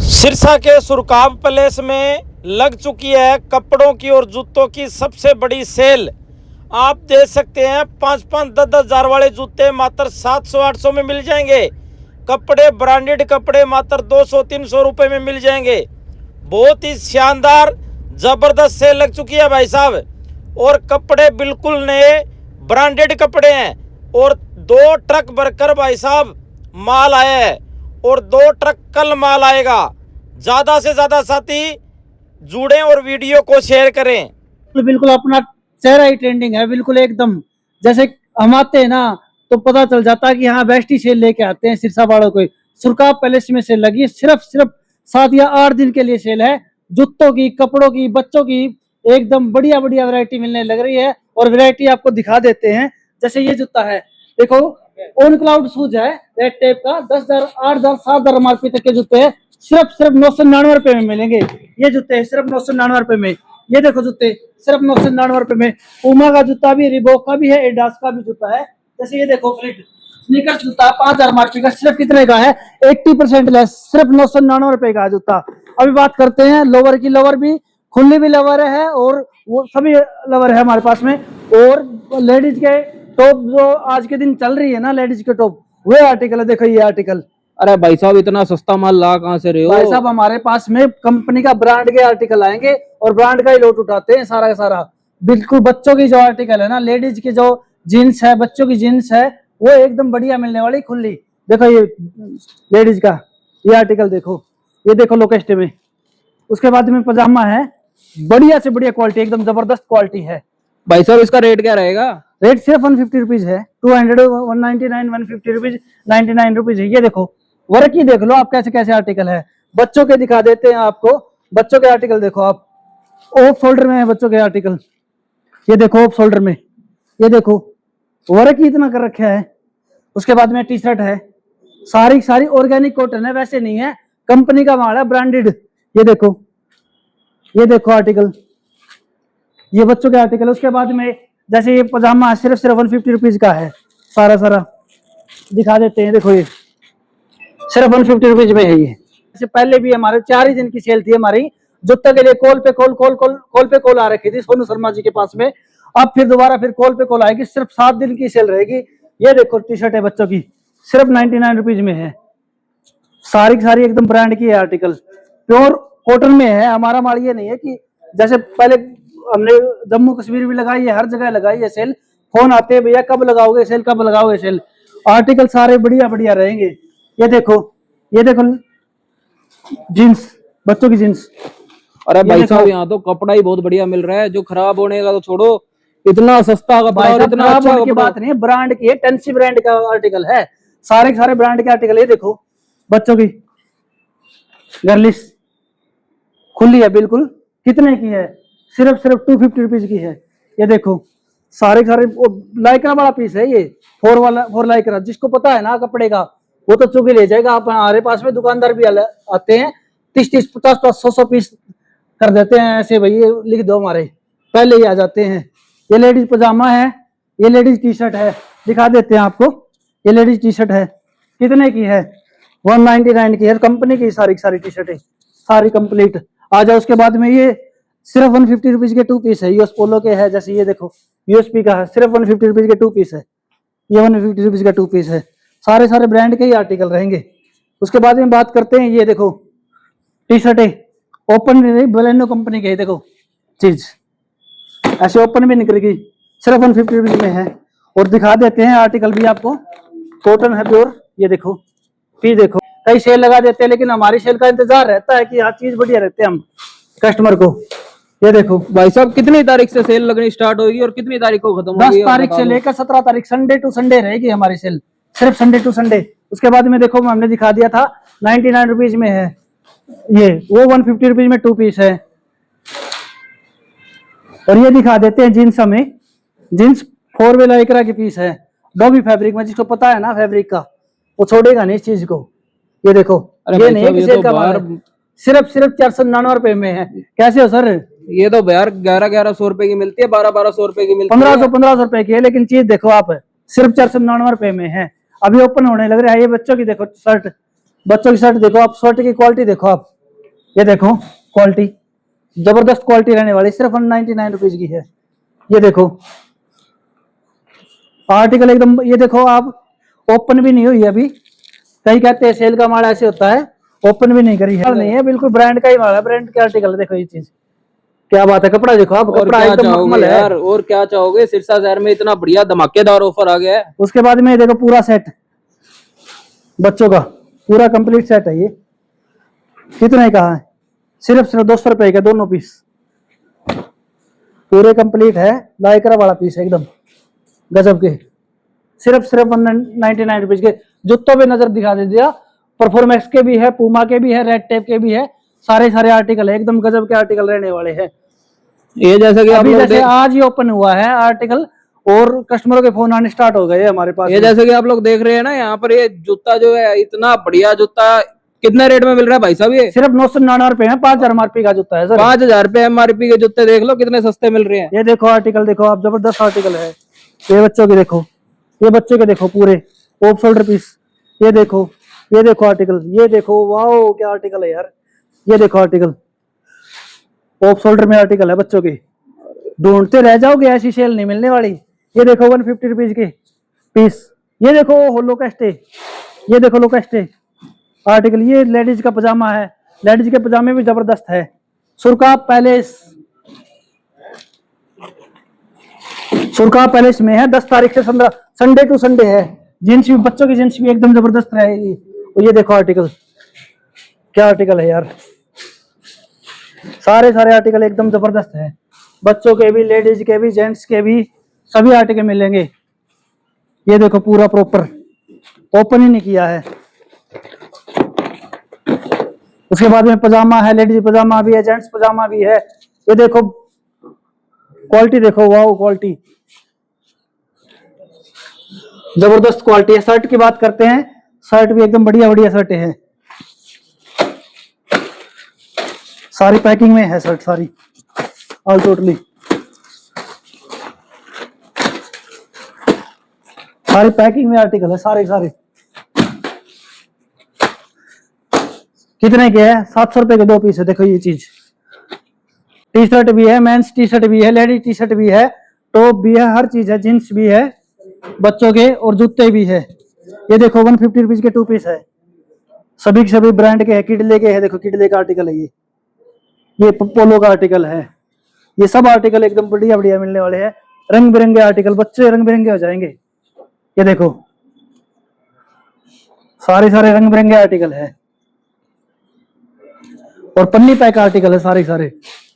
सिरसा के सुरकाब पैलेस में लग चुकी है कपड़ों की और जूतों की सबसे बड़ी सेल। आप देख सकते हैं 5-5, 10-10 हज़ार वाले जूते मात्र 700-800 में मिल जाएंगे। कपड़े ब्रांडेड कपड़े मात्र 200-300 रुपये में मिल जाएंगे। बहुत ही शानदार ज़बरदस्त सेल लग चुकी है भाई साहब। और कपड़े बिल्कुल नए ब्रांडेड कपड़े हैं। और 2 ट्रक भरकर भाई साहब माल आया है और 2 ट्रक कल माल आएगा। ज़्यादा से ज़्यादा साथी जुड़ें और वीडियो को शेयर करें। बिल्कुल अपना चेहरा ही ट्रेंडिंग है, बिल्कुल एकदम जैसे हम आते हैं ना तो पता चल जाता है कि हाँ बेस्ट ही सेल लेके आते हैं सिरसा वालों को। सुरकाब पैलेस में सेल लगी, सिर्फ 7 या 8 दिन के लिए सेल है। जूतों की, कपड़ों की, बच्चों की एकदम बढ़िया बढ़िया वैरायटी मिलने लग रही है। और वैरायटी आपको दिखा देते हैं। जैसे ये जूता है, देखो ऑन क्लाउड शूज है रेड टेप का, 10,000, 8,000, 7,000 MRP तक के जूते हैं। सिर्फ 999 रुपए में मिलेंगे ये जूते, सिर्फ 999 रुपए में। ये देखो जूते सिर्फ 999 रुपए में। पूमा का जूता भी, रिबॉक का भी है, एडास का भी जूता है। जैसे ये देखो फ्लिट स्नीकर्स जूता 5,000 MRP का, सिर्फ कितने का है? 80% लेस, सिर्फ 999 रुपए का जूता। अभी बात करते हैं लोवर की। लोवर भी खुली भी लोवर है और वो सभी लोवर है हमारे पास में। और लेडीज के टॉप जो आज के दिन चल रही है ना, लेडीज के टॉप, वो आर्टिकल है। देखो ये आर्टिकल। अरे भाई साहब इतना सस्ता माल ला कहाँ से रहे हो? भाई साहब हमारे पास में कंपनी का ब्रांड के आर्टिकल आएंगे और ब्रांड का ही लोट उठाते हैं सारा का सारा। बिल्कुल बच्चों की जो आर्टिकल है ना, लेडीज की जो जीन्स है, बच्चों की जीन्स है, वो एकदम बढ़िया मिलने वाली खुली। देखो ये लेडीज का ये आर्टिकल देखो, ये देखो लोकेस्ट में। उसके बाद में पजामा है, बढ़िया से बढ़िया क्वालिटी, एकदम जबरदस्त क्वालिटी है। भाई साहब इसका रेट क्या रहेगा? रेट सिर्फ 150 रुपीज है। 200, 199, 150 रुपीज, 99 रुपीज है। ये देखो वर्क ही देख लो आप कैसे कैसे आर्टिकल है। बच्चों के दिखा देते हैं आपको। बच्चों के आर्टिकल देखो आप, ऑफ शोल्डर में है बच्चों के आर्टिकल। ये देखो ऑफ शोल्डर में, ये देखो वर्क ही इतना कर रखा है। उसके बाद में टी शर्ट है, सारी ऑर्गेनिक कॉटन है, वैसे नहीं है, कंपनी का माल है, ब्रांडेड। ये देखो आर्टिकल, ये बच्चों के आर्टिकल। उसके बाद में जैसे ये पजामा सिर्फ 150 रुपीज का है। सारा दिखा देते हैं। देखो ये सिर्फ 150 रुपीज में है। ये इससे पहले भी हमारे 4 ही दिन की सेल थी हमारी जूता के लिए। कॉल पे कॉल आ रखी थी सोनू शर्मा जी के पास में। अब फिर दोबारा फिर कॉल पे कॉल आएगी। सिर्फ 7 दिन की सेल रहेगी। ये देखो टी शर्ट है बच्चों की, सिर्फ 99 रुपीज में है। सारी एकदम ब्रांड की है आर्टिकल, प्योर कॉटन में है। हमारा माल ये नहीं है कि जैसे पहले हमने जम्मू कश्मीर भी लगाई है, हर जगह लगाई है सेल। फोन आते हैं भैया कब लगाओगे सेल, कब लगाओगे सेल। आर्टिकल सारे बढ़िया रहेंगे। ये देखो जीन्स, बच्चों की जीन्स। अरे भाई साहब यहाँ तो कपड़ा ही बहुत बढ़िया मिल रहा है। जो खराब होने का तो छोड़ो, इतना सस्ता कपड़ा और इतना अच्छा की बात नहीं है, ब्रांड की है, टेंसी ब्रांड का आर्टिकल है। सारे ब्रांड के आर्टिकल। ये देखो बच्चों की गर्लिश खुली है बिल्कुल। कितने की है? सिर्फ 250 रुपीज की है। ये देखो सारे लाइक्रा वाला पीस है ये, 4 लाइक्रा। जिसको पता है ना कपड़े का वो तो चुके ले जाएगा। आप हमारे पास में दुकानदार भी आते हैं, 30, 50, 100 पीस कर देते हैं ऐसे। भाई ये लिख दो, हमारे पहले ही आ जाते हैं। ये लेडीज पजामा है, ये लेडीज टी शर्ट है, दिखा देते हैं आपको। ये लेडीज टी शर्ट है, कितने की है? 199 की है। कंपनी की सारी टी शर्टें, सारी कंप्लीट आ जाओ। उसके बाद में ये सिर्फ 150 रुपीज के 2 पीस है। यूएस पोलो के है, जैसे ये देखो यूएसपी का है, सिर्फ 150 रुपीज के 2 पीस है। ये 150 रुपीज का 2 पीस है। सारे ब्रांड के ही आर्टिकल रहेंगे। उसके बाद में बात करते हैं, ये देखो टी शर्टें ओपन नहीं, बलेनो कंपनी के। देखो चीज ऐसे ओपन भी निकलेगी, सिर्फ 150 रुपीज में है। और दिखा देते हैं आर्टिकल भी आपको, कॉटन है प्योर। ये देखो पी, देखो कई सेल लगा देते हैं, लेकिन हमारी सेल का इंतजार रहता है कि हर चीज बढ़िया रहते हैं हम कस्टमर को। ये देखो भाई साहब कितनी तारीख से सेल लगनी स्टार्ट होगी और कितनी तारीख को खत्म होगी? 10 तारीख से लेकर 17 तारीख, संडे टू संडे रहेगी हमारी सेल, सिर्फ संडे टू संडे। उसके बाद में देखो हमने दिखा दिया था 99 रुपीज में है ये, वो 150 रुपीज में 2 पीस है। और ये दिखा देते हैं जीन्स, हमें जीन्स 4 वे लाइक्रा की पीस है, डॉबी फैब्रिक में। जिसको पता है ना फैब्रिक का वो छोड़ेगा नहीं इस चीज को। ये देखो ये नहीं है सेल का माल, सिर्फ 499 रुपए में है। कैसे हो सर? ये तो यार 1100 रुपए की मिलती है, 1200 रुपए की मिलती है, 1500 रुपए की है। लेकिन चीज देखो आप, सिर्फ 499 रुपए में है। अभी ओपन होने लग रहा है। ये बच्चों की देखो शर्ट, बच्चों की शर्ट देखो आप, शर्ट की क्वालिटी देखो आप, ये देखो क्वालिटी, जबरदस्त क्वालिटी रहने वाली, सिर्फ 199 रुपीज की है। ये देखो आर्टिकल एकदम, ये देखो आप, ओपन भी नहीं हुई है अभी। कई कहते हैं सेल का माल ऐसे होता है, ओपन भी नहीं करी है, नहीं है, बिल्कुल ब्रांड का ही माल है, ब्रांड के आर्टिकल है। देखो ये चीज क्या बात है, कपड़ा देखो आप, और कपड़ा क्या एकदम चाहोगे मखमल है यार, और क्या चाहोगे, सिरसा शहर में इतना बढ़िया धमाकेदार ऑफर आ गया है। उसके बाद में देखो पूरा सेट बच्चों का, पूरा कंप्लीट सेट है ये। कितने का है? सिर्फ 200 रुपए का दोनों पीस, पूरे कंप्लीट है, लाइक्रा वाला पीस है एकदम गजब के। सिर्फ 199 रुपीज के। जूतों पे नजर दिखा दे दिया, परफॉर्मेक्स के भी है, पूमा के भी है, रेड टेप के भी है, सारे सारे आर्टिकल है, एकदम गजब के आर्टिकल रहने वाले हैं। ये जैसे कि आप अभी लोग जैसे आज ही ओपन हुआ है आर्टिकल, और कस्टमरों के फोन आने स्टार्ट हो गए हमारे पास। ये जैसे कि आप लोग देख रहे हैं ना, यहाँ पर ये जूता जो है इतना बढ़िया जूता कितने रेट में मिल रहा है भाई साहब? ये सिर्फ 999 रुपए है, 5000 MRP का जूता है सर। 5000 रुपए MRP के जूते देख लो कितने सस्ते मिल रहे हैं। ये देखो आर्टिकल देखो आप, जबरदस्त आर्टिकल है। ये बच्चों के देखो, ये बच्चों के देखो पूरे ऑफ शोल्डर पीस। ये देखो आर्टिकल, ये देखो, वाओ क्या आर्टिकल है यार। ये देखो आर्टिकल ऑफ शोल्डर में आर्टिकल है बच्चों के, ढूंढते रह जाओगे, ऐसी सेल नहीं मिलने वाली। ये देखो 150 रुपीज के पीस। ये देखो होलो कैस्टे, ये देखो लो कैस्टे आर्टिकल। ये लेडीज का पजामा है, लेडीज के पजामे भी जबरदस्त है। सुरका पैलेस में है, 10 तारीख से 15, संडे टू संडे है। जींस भी, बच्चों की जींस भी एकदम जबरदस्त रहेगी। और ये देखो आर्टिकल, क्या आर्टिकल है यार, सारे सारे आर्टिकल एकदम जबरदस्त है। बच्चों के भी, लेडीज के भी, जेंट्स के भी, सभी आर्टिकल मिलेंगे। ये देखो पूरा प्रॉपर ओपन ही नहीं किया है। उसके बाद में पजामा है, लेडीज पजामा भी है, जेंट्स पजामा भी है। ये देखो क्वालिटी देखो, वाओ क्वालिटी, जबरदस्त क्वालिटी है। शर्ट की बात करते हैं, शर्ट भी एकदम बढ़िया बढ़िया शर्टें हैं, सारी पैकिंग में है शर्ट, सारी ऑल टोटली सारी पैकिंग में आर्टिकल है, सारे सारे। कितने के है? 700 रुपए के 2 पीस है। देखो ये चीज, टी शर्ट भी है, मेंस टी शर्ट भी है, लेडीज टी शर्ट भी है, टॉप भी है, हर चीज है, जींस भी है बच्चों के, और जूते भी है। ये देखो 150 रुपीज के 2 पीस है, सभी के सभी ब्रांड के है। किडले के है, देखो किडले का आर्टिकल है ये पोलो का आर्टिकल है। ये सब आर्टिकल एकदम बढ़िया बढ़िया मिलने वाले हैं, रंग बिरंगे आर्टिकल, बच्चे रंग बिरंगे हो जाएंगे। ये देखो सारे सारे रंग बिरंगे आर्टिकल है, और पन्नी पैक आर्टिकल है सारे सारे।